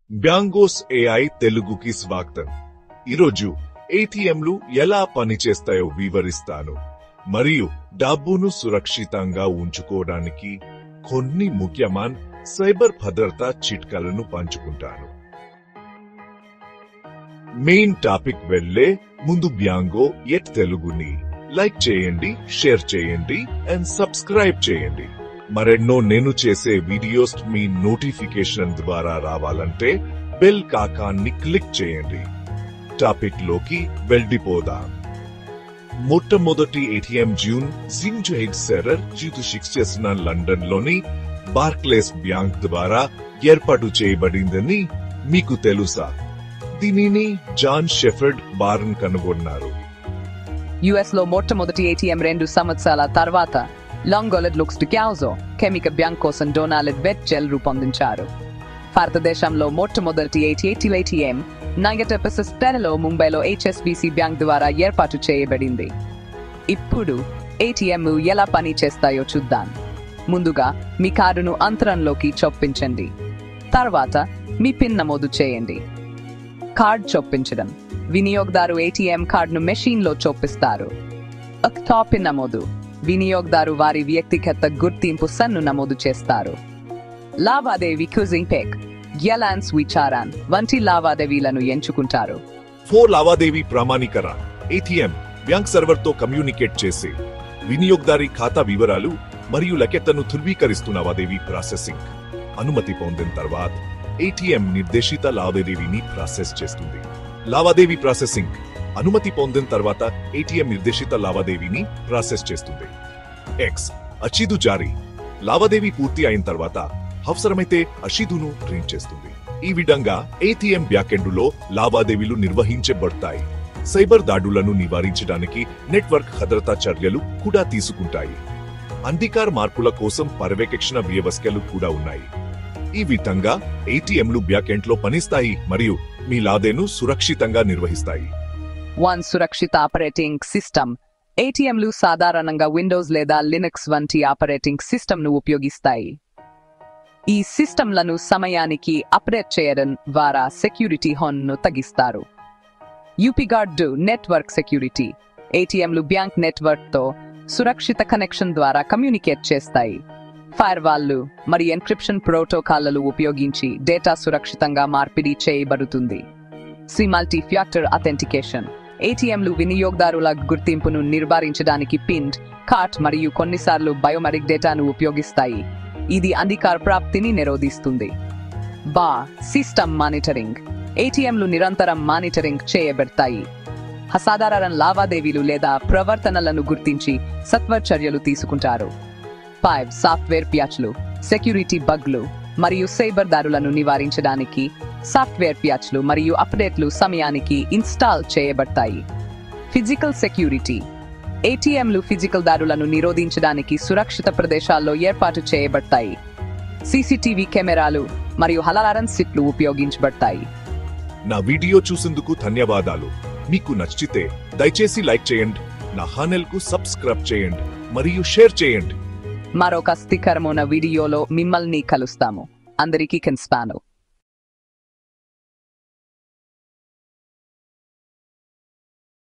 బ్యాంగోస్ AI తెలుగుకి స్వాగతం. ఈరోజు ఏటీఎంలు ఎలా పనిచేస్తాయో వివరిస్తాను మరియు డబ్బును సురక్షితంగా ఉంచుకోవడానికి కొన్ని ముఖ్యమైన సైబర్ భద్రతా చిట్కాలను పంచుకుంటాను. మెయిన్ టాపిక్ వెళ్లే ముందు బ్యాంగో ఎట్ తెలుగుని లైక్ చేయండి, షేర్ చేయండి అండ్ సబ్స్క్రైబ్ చేయండి. మరెన్నో నేను చేసే వీడియోస్ మీ నోటిఫికేషన్ ద్వారా రావాలంటే బెల్ ఐకాన్ని క్లిక్ చేయండి. టాపిక్ లోకి వెళ్ళిపోదాం. మొట్టమొదటి ఏటీఎం జూన్ 2006 లండన్ లోని బార్క్లేస్ బ్యాంక్ ద్వారా ఏర్పాటు చేయబడిందని మీకు తెలుసా? దీనిని జాన్ షెఫర్డ్ బార్న్ కనుగొన్నారు. యుఎస్ లో మొట్టమొదటి ఏటీఎం 2 సంవత్సరాల తర్వాత లాంగోలెడ్ లుక్స్ క్యాజో కెమికల్ బ్యాంక్ కోసం డొనాల్డ్ వెట్ జెల్ రూపొందించారు. భారతదేశంలో మొట్టమొదటి ఏటీఎం నగటలో ముంబైలో హెచ్ఎస్బిసి బ్యాంక్ ద్వారా ఏర్పాటు చేయబడింది. ఇప్పుడు ఏటీఎం ఎలా పని చేస్తాయో చూద్దాం. ముందుగా మీ కార్డును అంతరంలోకి చొప్పించండి. తర్వాత మీ పిన్ నమోదు చేయండి. కార్డ్ చొప్పించడం. వినియోగదారు ఏటీఎం కార్డును మెషిన్లో చొప్పిస్తారు. పిన్ నమోదు. వినియోగదారు వారి వ్యక్తిగత గుర్తింపు సన్ను నమోదు చేస్తారు. లావాదేవీ క్యూజింగ్ పెక్, గ్యాలాన్స్ విచారాన్ వంటి లావాదేవీలను ఎంచుకుంటారు. 4 లావాదేవీ ప్రామాణీకరణ. ఏటీఎం బ్యాంక్ సర్వర్ తో కమ్యూనికేట్ చేసి వినియోగదారి ఖాతా వివరాలు మరియు లెక్కలను ధృవీకరిస్తున్న లావాదేవీ ప్రాసెసింగ్ అనుమతి పొందిన తర్వాత ఏటీఎం నిర్దేశిత లావాదేవీని ప్రాసెస్ చేస్తుంది. లావాదేవీ ప్రాసెసింగ్ అనుమతి పొందిన తర్వాత ఏటీఎం నిర్దేశిత లావాదేవీని ప్రాసెస్ చేస్తుంది. రసీదు జారీ. లావాదేవీ పూర్తి అయిన తర్వాత అవసరమైతే రసీదును ప్రింట్ చేస్తుంది. ఈ విధంగా ఏటీఎం బ్యాకెండులో లావాదేవీలు నిర్వహించబడతాయి. సైబర్ దాడులను నివారించడానికి నెట్వర్క్ భద్రతా చర్యలు కూడా తీసుకుంటాయి. అధికార మార్పుల కోసం పర్యవేక్షణ వ్యవస్థలు కూడా ఉన్నాయి. ఈ విధంగా ఏటీఎంలు బ్యాకెండ్లో పనిస్తాయి మరియు మీ లావాదేవీలను సురక్షితంగా నిర్వహిస్తాయి. సురక్షిత ఆపరేటింగ్ సిస్టమ్. ఏటీఎంలు సాధారణంగా విండోస్ లేదా లినక్స్ వంటి ఆపరేటింగ్ సిస్టమ్ను ఉపయోగిస్తాయి. ఈ సిస్టమ్లను సమయానికి అప్డేట్ చేయడం ద్వారా సెక్యూరిటీ హార్న్ను తగ్గిస్తారు. యూపీగార్డ్ నెట్వర్క్ సెక్యూరిటీ. ఏటీఎంలు బ్యాంక్ నెట్వర్క్తో సురక్షిత కనెక్షన్ ద్వారా కమ్యూనికేట్ చేస్తాయి. ఫైర్వాల్లు మరియు ఎన్క్రిప్షన్ ప్రోటోకాల్లు ఉపయోగించి డేటా సురక్షితంగా మార్పిడి చేయబడుతుంది. Multi factor authentication. ఏటీఎంలు వినియోగదారుల గుర్తింపును నిర్ధారించడానికి పిన్, కార్డ్ మరియు కొన్నిసార్లు బయోమెట్రిక్ డేటాను ఉపయోగిస్తాయి. ఇది అధికార ప్రాప్తిని నిరోధిస్తుంది. System monitoring. ఏటీఎంలు నిరంతరం మానిటరింగ్ చేయబడతాయి. అసాధారణ లావాదేవీలు లేదా ప్రవర్తనలను గుర్తించి సత్వర చర్యలు తీసుకుంటారు. సాఫ్ట్వేర్ ప్యాచ్లు. సెక్యూరిటీ బగ్లు మరియు సైబర్ దాడులను నివారించడానికి సాఫ్ట్వేర్ ప్యాచ్లు మరియు అప్డేట్లు సమయానికి ఇన్స్టాల్ చేయబడతాయి. Physical security. ఏటీఎంలు ఫిజికల్ దాడులను నిరోధించడానికి సురక్షిత ప్రదేశాల్లో ఏర్పాటు చేయబడతాయి. సీసీటీవీ కెమెరాలు మరియు అలారం సిస్టమ్లు ఉపయోగించబడతాయి. నా వీడియో చూసేందుకు ధన్యవాదాలు. మీకు నచ్చితే దయచేసి లైక్ చేయండి, నా ఛానెల్కు సబ్స్క్రైబ్ చేయండి మరియు షేర్ చేయండి. మరొక ఆసక్తికరమైన వీడియోలో మిమ్మల్ని కలుస్తాము. అందరికీ కన్స్పాను.